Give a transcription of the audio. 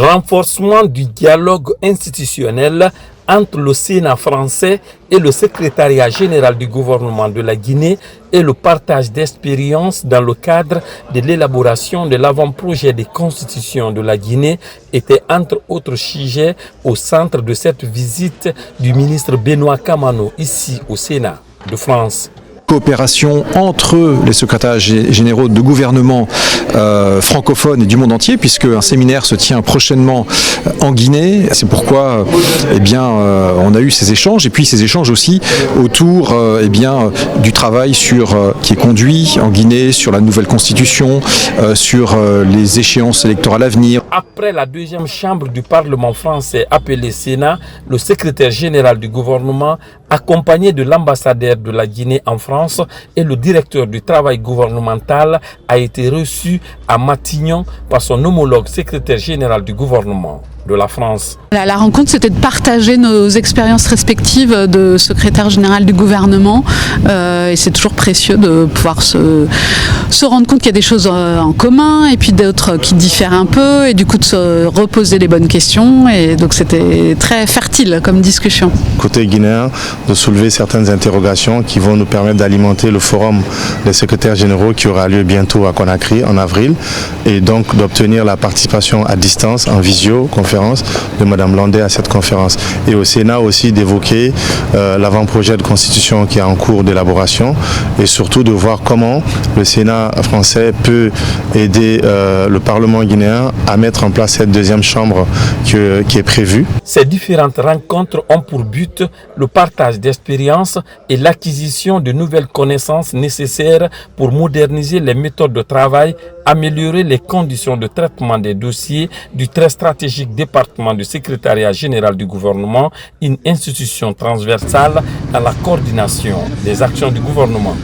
renforcement du dialogue institutionnel entre le Sénat français et le secrétariat général du gouvernement de la Guinée et le partage d'expériences dans le cadre de l'élaboration de l'avant-projet de constitution de la Guinée étaient entre autres sujets au centre de cette visite du ministre Benoît Kamano ici au Sénat de France. Coopération entre les secrétaires généraux de gouvernement francophones et du monde entier, puisque un séminaire se tient prochainement en Guinée. C'est pourquoi on a eu ces échanges, et puis ces échanges aussi autour du travail qui est conduit en Guinée sur la nouvelle constitution, sur les échéances électorales à venir. Après la deuxième chambre du Parlement français appelée Sénat, le secrétaire général du gouvernement, accompagné de l'ambassadeur de la Guinée en France et le directeur du travail gouvernemental, a été reçu à Matignon par son homologue secrétaire général du gouvernement de la France. La rencontre, c'était de partager nos expériences respectives de secrétaire général du gouvernement et c'est toujours précieux de pouvoir se rendre compte qu'il y a des choses en commun et puis d'autres qui diffèrent un peu et du coup de se reposer les bonnes questions, et donc c'était très fertile comme discussion. Côté guinéen, de soulever certaines interrogations qui vont nous permettre d'alimenter le forum des secrétaires généraux qui aura lieu bientôt à Conakry en avril, et donc d'obtenir la participation à distance en visioconférence de Mme Landais à cette conférence. Et au Sénat aussi d'évoquer l'avant-projet de constitution qui est en cours d'élaboration, et surtout de voir comment le Sénat français peut aider le Parlement guinéen à mettre en place cette deuxième chambre qui est prévue. Ces différentes rencontres ont pour but le partage d'expériences et l'acquisition de nouvelles connaissances nécessaires pour moderniser les méthodes de travail, améliorer les conditions de traitement des dossiers du très stratégique département du secrétariat général du gouvernement, une institution transversale dans la coordination des actions du gouvernement.